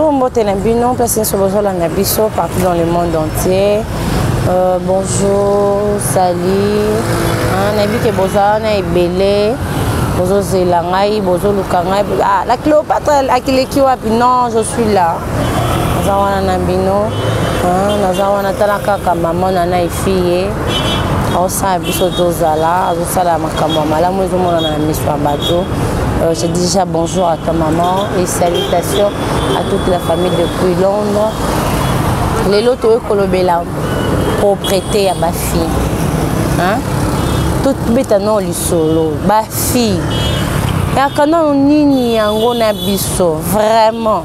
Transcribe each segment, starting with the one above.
Bonjour, Mbotelambino, place sur Bozola Nabiso, partout dans le monde entier. Bonjour, salut. Nabi ke Bozana et Belé, Bozo Zelangai, Bozo Lukangai. Ah, la Cléopâtre, Akileki wapi? Non, je suis là. Nazawana Nambino, Nazawana Talaka, maman, Nana et fille. Osa biso dozala, azosala makambo malamu ezomona na miso ya bato. Je dis déjà bonjour à ta maman et salutations à toute la famille depuis Londres. Les lots kolobela propriété à ma fille. Hein? Tout betano lisolo, ma fille. Ya kana nini yango na biso, vraiment.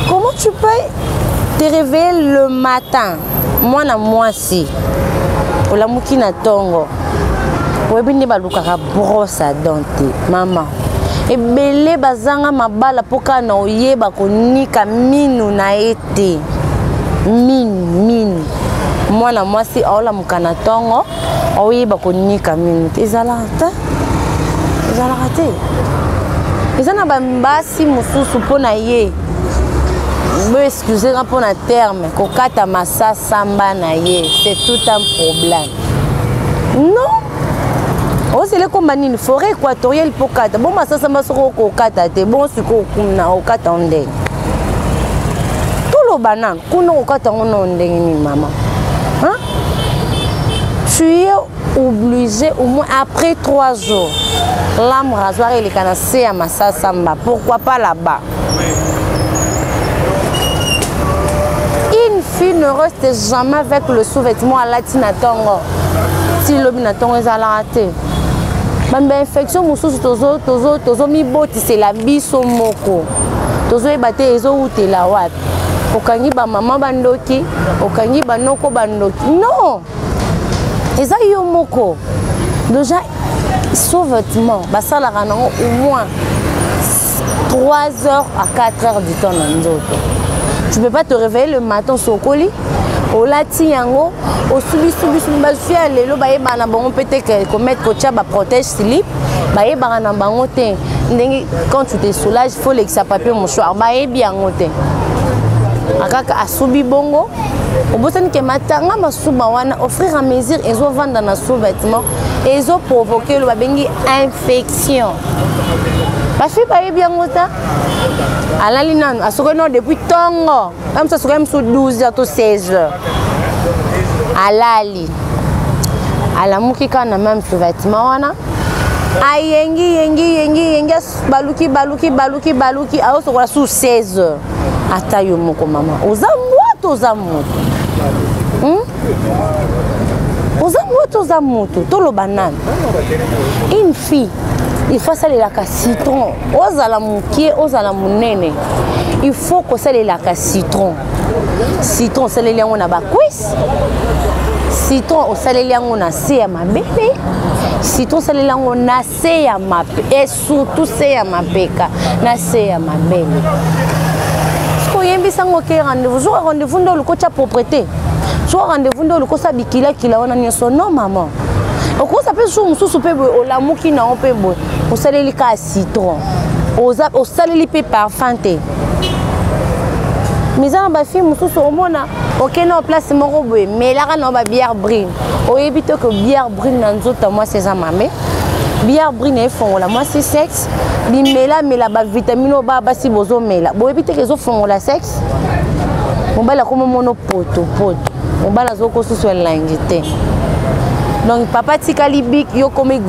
Comment tu peux te réveiller le matin? Moi na moi si. Ola mukina tongo. Webini balukaka brosse à dents maman. Ebele bazanga mabala poka na oyeba konika minu na ete. Mine. Mwana mwasi aola mukana tongo oyeba konika minu. Ezalata. Ezana bambasi mususu pona ye. Me excusez pour un terme, kokata massa samba na ye, c'est tout un problème. Non. Oh, c'est le combat une forêt équatoriale pour kata. Bon, massa samba soko kokata te. Bon, siko kumna okata onde. Tout le banan, kuno okata onde ni maman. Hein? Tu es obligé au moins après 3 jours. L'âme rasoir et les canassés à massa samba. Pourquoi pas là-bas? Ne reste jamais avec le sous-vêtement à la tinatongo. Si le binatongo est à la raté. Bamba infection mususu tozo mi boti c'est la biso moko. Tozo ebate ezo ute la wapi. Okangi ba mama bandoki, okangi ba noko bandoki. Non. Eza yo moko. Déjà sous-vêtement, ba sala ranango au moins 3 heures à 4 heures du temps dans nzoto. Tu ne peux pas te réveiller le matin sur le lit. Au lati yango, au subi basfia lelo baye bana bango peut-être que mettre kocha ba protège slip, baye bana bango te. Quand tu te soulages, il faut que ça papier mouchoir, baye bien ngote. Akaka asubi bongo, au bout que matanga masuba wana au fur et à mesure ils ont vendre dans sous-vêtements et ils ont provoqué le babengi infection. Ma fille baye bien ngota. Alali nanu asokono depuis tongo. Même ça sokono sous 12 heures to 16 heures. Alali. Alamuki kana même sous-vêtement wana. Ayengi baluki aho sokola sous 16 heures. Atayo moko mama. Ozamoto. Ozamoto tolo banane. Une fille il faut saler la citron. Ozala mukie, ozala munene. Il faut que saler la citron. Citron, saler liango na ba cuisse. Citron, saler liango na se ya mabele. Citron, saler liango na se ya mape. Et surtout se ya mapeka, na se ya mabele. Ce qu'on yembi sango ke rendez-vous, jour rendez-vous ndo luko cha propriété. Jour rendez-vous ndo luko sa bikila wana nyoso non maman. Oko ça peut jour mususu pe boy olamuki na on pe boy. O saleli ka citron. O saleli pe parfum te. Mais ça ba fille mususu omona okena en place moko boy mais là na ba bière brune. O évite que bière brune na nzota moi c'est ça mamé. Bière brune e fongola moi c'est sexe. Bimela mela ba vitamine ba si bozo mela. Bo évite que zo fongola sexe. On ba la comme mono poto. On ba la zo ko susu langité. Donc papa tikali big yo komi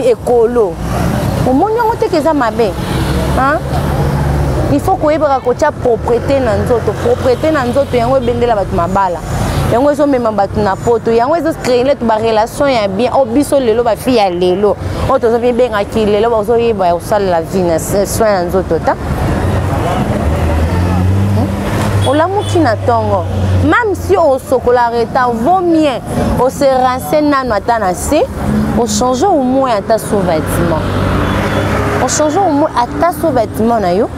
écolo. Au monde on te keza mabe. Hein? Il faut ko yeba ko tia propriété na nzoto yango bendela batu mabala. Yango ezo mema batu na poto, yango ezo créer let ba relation ya bien. O biso lelo ba fi ya lelo. O to zo bien benga ki lelo ba zo yeba o sala la vie na soin na nzoto ta. Olamuki na tongo. Même si on socolareta vaut mieux on se renseigne na tanase, on change au moins à ta sous-vêtement. On change au moins à ta sous-vêtement na yo.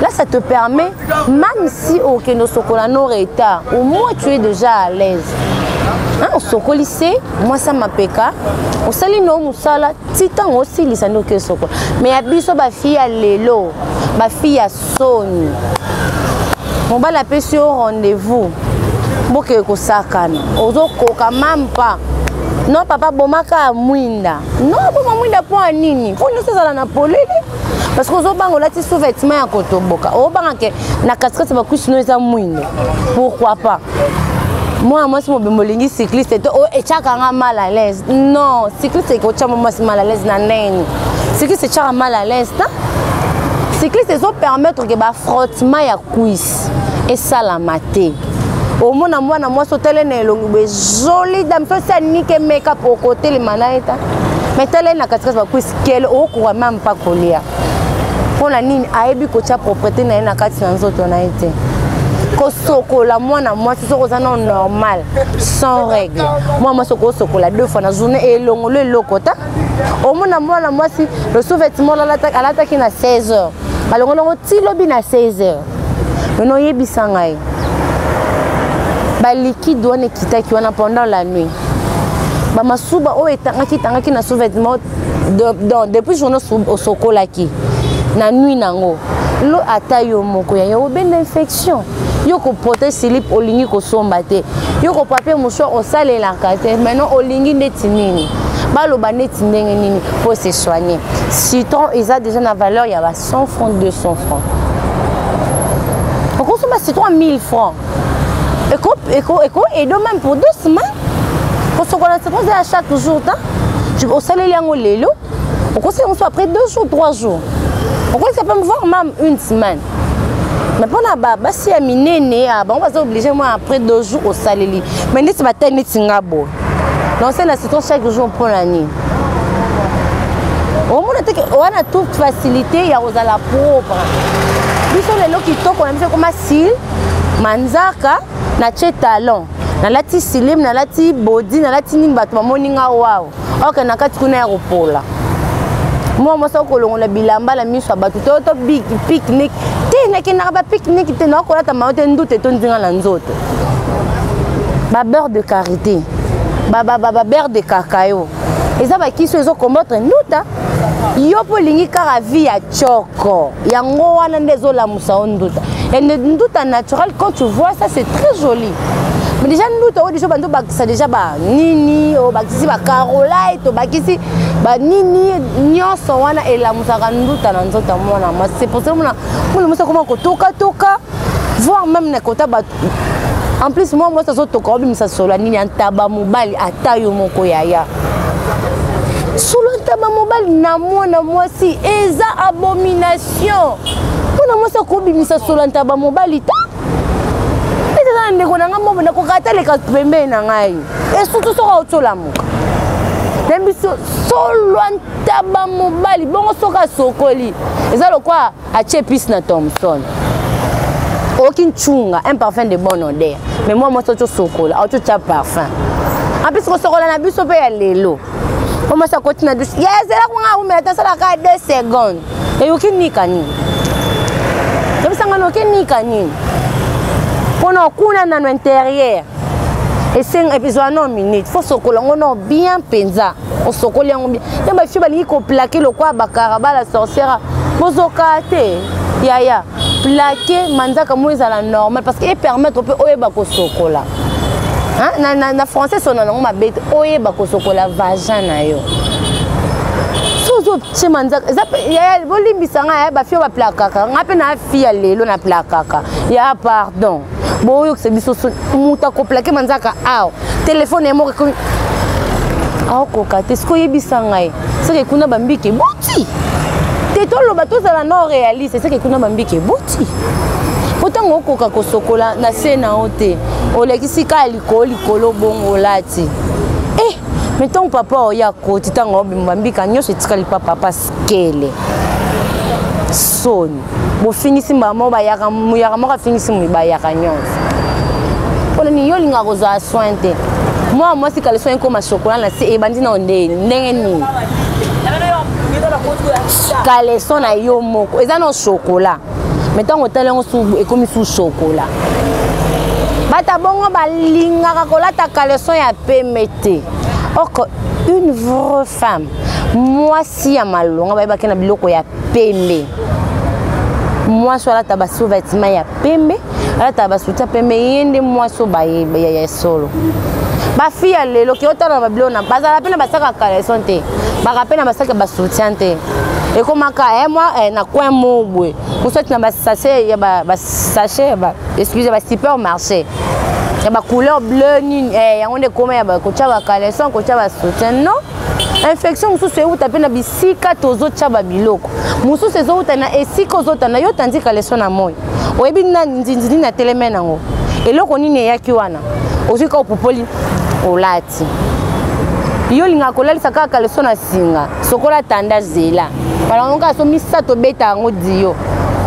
Là ça te permet même si au keno socolano reta, au moins tu es déjà à l'aise. Hein, on socolise, moi ça m'apeka. On sali no musala, titan aussi lisano ke soko. Mais abiso ba fille à lelo, ba fille à son. mobali apesi yo rendez-vous boke kosakana ozokoka même pas non papa bomaka mwinda non boma mwinda po anini po nyonso ezala na polele parce que ozobanga olati sous-vêtement ya kotoboka obanga ke na katikati bakusi no eza mwinda pourquoi pas moi si molingi cycliste etiakanga mal à l'aise non cycliste ekotia mwasi mal à l'aise na neni cycliste etiaka mal à l'aise ta cycliste ezopermettre ke bafrottement ya cuisse esalama te omona mwana mwasi otele na elongi boye joli dame so esi anike make-up okotelema na ye ta mais tele na katikati bakuisi kele okoka meme mpa kolia mpona nini ayebi kotia propreté na ye na kati na nzoto na ye te kosokola mwana mwasi soko oza na normal sans règle mwana mwasi okosokola 2 fois na journée elongolo eloko ta omona mwana mwasi le sous-vêtement alataki na 16 heures alongolongo ti lobi na 16 heures meno oyebisa ngai baliquide wana ekitaki wana pendant la nuit bamasuba oyo etangaki na sous-vêtement depuis journée osokolaki na nuit nango lo ata yo moko ya yo obenda infection yo koprotège slip olingi kosomba te yo kopapie mouchoir osalelaka te maintenant olingi neti nini baloba neti ndenge nini pour se soigner citron eza déjà na valeur ya ba 100 francs 200 francs okosomba citron 1000 francs et donc même pour 2 semaines pour ce qu'on a citron à chaque jour au salé yango lelo on conseille on soit après 2 jours 3 jours on conseille ça peut me voir même 1 semaine mais pour la baba si a minene on va obligé moi après 2 jours au salé mais n'est pas tellement singabo donc c'est la citron chaque jour pour la nuit on a toute facilité il y a aux à la propre biso lelo kitoko na biso comme sil manzaka na che talon na lati slim na lati body na lati nini bato bamoninga wow ok na kati kuna ya kopola moi mosa kolongola bilamba la miso bato to big picnic te na kina ba picnic te na kolata maote ndute to ndinga na nzoto ba beurre de karité ba beurre de cacao eza ba kiso ezo combattre nduta yo polingi kara vie ya choko yango wana ndezo la musa nduta et nduta naturel quand tu vois ça c'est très joli mais déjà nduta o déjà bando bakisa déjà ba nini o bakisi ba carolite to bakisi ba nini nyonso wana ela musaka nduta na nzota mwana moi c'est pour ça mona musa comment ko toka voir même na kota ba en plus moi ça zo toka obimisa solo nini antaba mobali atayo moko yaya solo ntaba mobali na mwana mwasi eza abomination mwana mwasi akobimisa solo ntaba mobali ta eza ndeko na ngambo na kokataleka pembe na ngai et surtout soka otola muka nembiso solo ntaba mobali bongo soka sokoli eza lokwa atie pis na Thompson aucune chunga un parfum de bonne odeur mais moi soto sokola auto tia parfum en plus ko sokola na biso pe ya lelo comment ça continue douce yes là ko nga umela ça la ka 2 secondes et aucune nikani comme ça ngalo aucune nikani pono kuna na intérieur et 5 épisodes en minutes faut sokola ngono bien penza on sokola ngo bien ya ba fiba li ko plaquer le quoi bakara la sorcière bozokate yaya plaquer manzaka moïse à la normale parce qu'il permet on peut oyeba ko sokola hein na français sonana ngo mabete oyeba ko sokola vagin na yo sozo tche manzaka yaya bolimbisanga ya ba fio ba plakaka ngape na fia lelo na plakaka ya pardon boyo c'est biso muta ko plaquer manzaka aw téléphone e mo ko aw ko kate sko yebisanga c'est que kuna bambiki boti tetolo bato za non réaliste c'est que kuna bambiki boti pourtant okoka ko sokola na sena ote olekisi ka likolo bongo lati mettons papa oya ko titango bambika nyoso etikali papa skele son bo finisi mama ba yaka muyaka maka finisi muba yaka nyonso pona ni yo linga ko za sointe moi si kale soin comme chocolat na se ebandi na ndenge nini kale son na yo moko eza no chocolat mettons hotel ngo su ekomi su chocolat bata bongo balinga ko lata kale son ya pemete oko une vraie femme moi si ya malonga ba bakena biloko ya pembe moi sur la tabasso vêtement ya pembe alata basutia pe me yende mwaso ya solo bafille ya lelo ki otala babilo na bazala pe na basaka caleçon te bakape na basaka basutien te ekomaka moi na coin mobwe mosoti na basachet ya basachet excusez ba supermarché ya ba couleur bleu nini yango nde koma ya kotia ba caleçon kotia ba soutien non infection mosusu euta mpe na bisika tozotia babiloko mosusu ezouta na esika ozota na yo tandi caleçon na moi oyebi na nzinzi na teleme nango eloko nini eyaki wana ozwi ka opupoli olati yo linga kolalisa kaka caleçon na singa sokola tanda zela balongoka so misato beta yango dio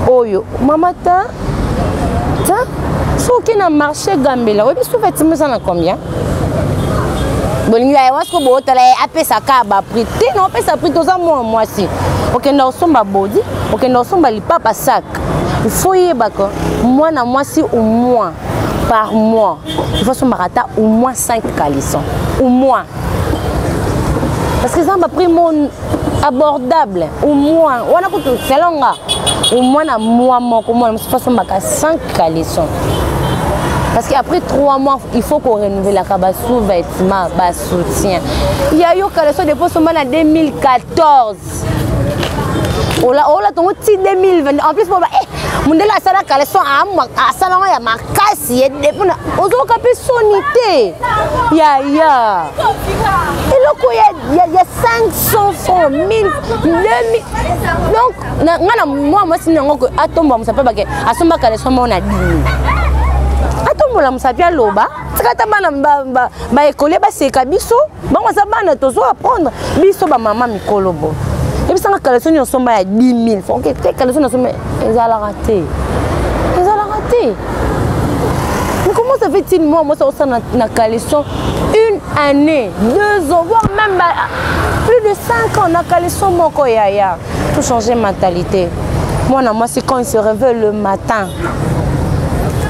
oyo mama ta soki na marché gambela oyebi so vêtement eza na combien bolingi ya wasko bootala apesa ka ba prix te na opesa prix toza mwasi okenda osomba body okenda osomba lipapa sac il faut yebaka mwana mwasi au moins par mois il faut somba ta au moins 5 caleçons au moins parce que ça m'a pris mon abordable au moins on a coûté selonga au moins na mois moko moi il faut somba 5 caleçons. Parce qu'après 3 mois, il faut qu'on renouvelle la sous-vêtement, bas soutien. Il y a eu caleçon depuis seulement en 2014. On a ton petit 2020. En plus, mon de la salle caleçon à salon ya makasi et depuis on a capé sonité. Ya. Et là il y a 500 francs, 1000, 2000. Donc moi si non que atomba ça peut pas que asomba caleçon on a 10 000. Atombola musapia loba tikata bana ba école ba seka biso bango za bana tozo apprendre biso ba mama mikolo bo et puis ça caleçon on somba ya 10 000 francs que caleçon on somba ezala raté mais comment ça fait-il moi ça na caleçon une année 2 ans voire même plus de 5 ans na caleçon moko ya pour changer mentalité moi na moi c'est quand il se réveille le matin.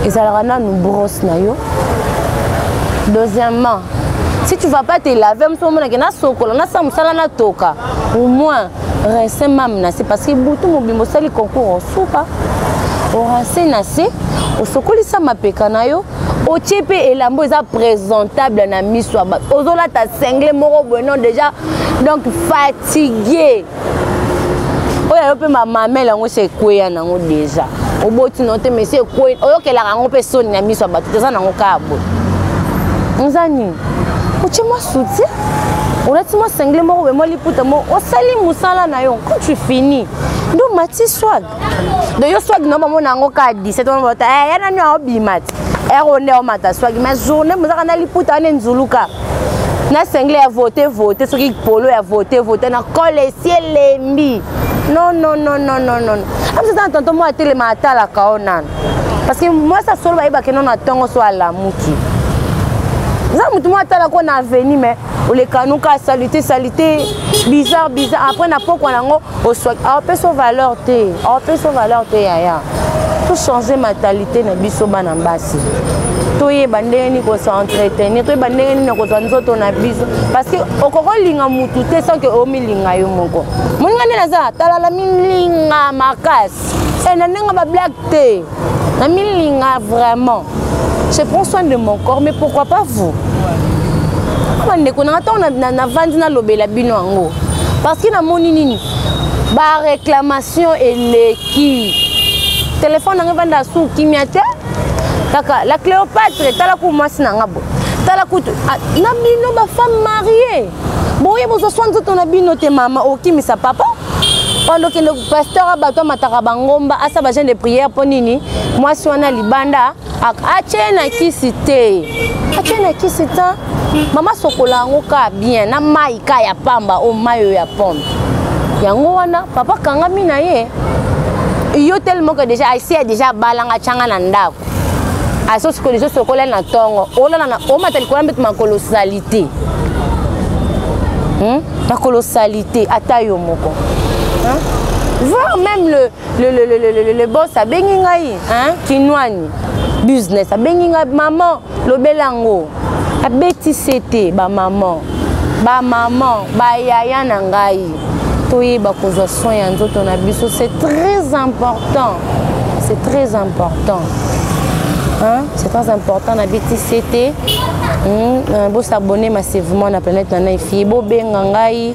Et ça nous brosse na yo. Deuxièmement, si tu vas pas te laver, au moins rester même c'est parce que bouton mobile sali concours au soupa. Au racine assez, au sokoli ça ma pekanayo, au tiepe et lambo est présentable na miswa. Ozola ta cinglé moro bon déjà donc fatigué. Oya yo pe ma mamelle ngo se kweya nango déjà. Oboti note monsieur ko oyokela rango pe soni na miso ba tuteza nango kabo nzani uchi moi soutien olati moi single moko be moi liputa mo osali musala na yo quand tu finis ndo mati swag do yo swag no mama nango ka 17 on bota yana ni obimat eronde o mata swag mais journée muzaka na liputa ne nzuluka na single ya voter soki polo ya voter na col ciel lembi non. Comme ça, tantôt moi, je suis à la parce que moi, ça solo va que non attend soit la mouki. Ça, moi, je suis venu, mais les canons salité bizarre. Après, n'a pas qu'on a soit on peut sauver valeur ya. Tout changer mentalité na biso bana mbasi. Toye bandeni ko s'entretenir, toye bandeni ko nzoto na biso parce que okoko linga mutu te sans que omilinga yo moko. Moninga naza talala milinga makas. Et na nenga ba black te. Na milinga vraiment. Je prends soin de mon corps mais pourquoi pas vous? Bande ko na ta na vandi na lobela bino ngo. Parce que na moni nini ba réclamation et l'équipe. Téléphone na vanda sou kimiate. Kaka la Cléopâtre tala ku mwasi na ngabo. Tala ku na bino ba femme mariée. Boye bozo soinzo ton abino te mama okimisa papa. Pendant que le pasteur abato mataka bangomba asa ba jeune de prière ponini mwasi wana libanda achena kisite. Achena kisita. Mama sokola ngo ka bien na mai ka ya pamba o mayo ya pombe. Yango wana papa kanga mina ye. Yo tellement que déjà ici a déjà balanga changa na ndako. Aso ce que les autres collègues na tongo. Ola na o matel ko mbet ma colossalité. La colossalité atayo moko. Voir même le boss a bengingai, kinwani business a benginga maman lo belango. A beti c'était ba maman ba yaya na ngai. C'est très important. C'est très important. Hein? C'est très important na BTCT. Vous s'abonner massivement à la planète Nanaïfi. Vous benga ngai.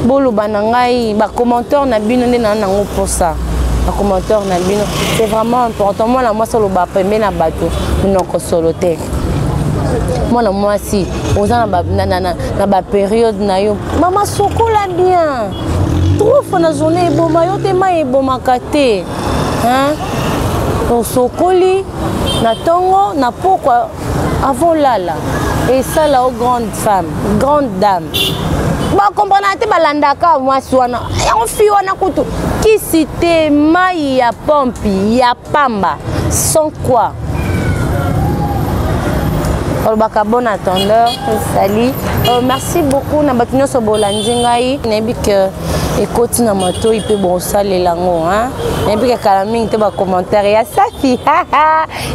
Vous luba ngai. Ba commentaire na bino ne na nango pour ça. Ba commentaire na bino. C'est vraiment important. Moi la moi solo ba pembe na bato. Non ko solo te. Moi la moi si. Oza na ba période na yo. Maman sokola bien. Trop fois na journée eboma yo te ma eboma kate. Hein? On sokoli na tongo na pourquoi avant lala et ça là aux grandes femmes grande dame ba comprendre te balandaka moi swana on fi wana kutu qui cité mai ya pompi ya pamba sans quoi Olbaka bon attendeur salut merci beaucoup na batunyo so bolandi ngai nebi que ekoti na moto ipe bon salela ngo hein nebi que kala mingi te ba commentaire ya safi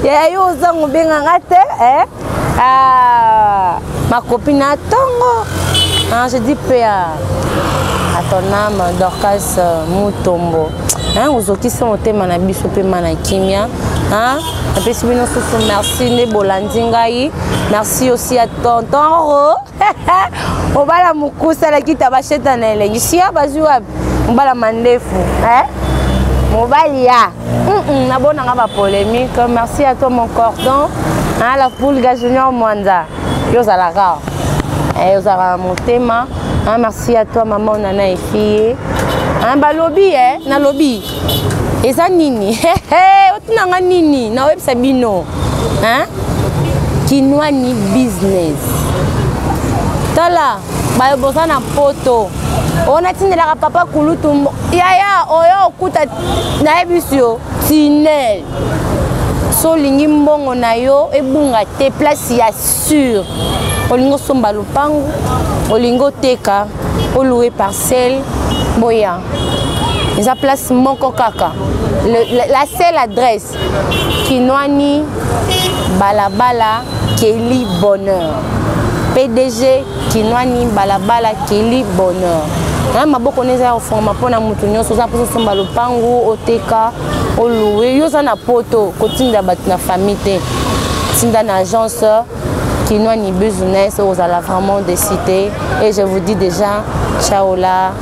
ya yo zango benga ngate ma copine atongo je dis pe à ton âme Dorcas Mutombo hein ozoki se motema na biso pe mana kimia hein merci ne bolandi ngai merci aussi à tonton Ro obala mukusa la kita bacheta na elengi sia bazwa mbala mandefu hein mobali ya na bona ngaba polémique merci à toi mon cordon hein la poule Junior Mwanza yo zalaka yo zala motema hein merci à toi maman nana et fille hein balobi na lobby eza nini otunanga nini na web sabino hein kinwa ni business tala ba boza na poto ona tindela papa kulutu yaya oyo okuta na ebisio tinel so lingi mbongo na yo ebunga te place ya sûr olingo somba lupangu olingo teka oluwe parcelle boya eza place moko kaka la seule adresse Kinwani balabala Kelly Bonheur PDG Kinwani balabala Kelly Bonheur maboko neza ya forma pona mutu nyonso za poso somba lupangu oteka oluwe yoza na poto kotinda batu na famille te tinda na agence Kinwani business aux ala vraiment de citer et je vous dis déjà ciao là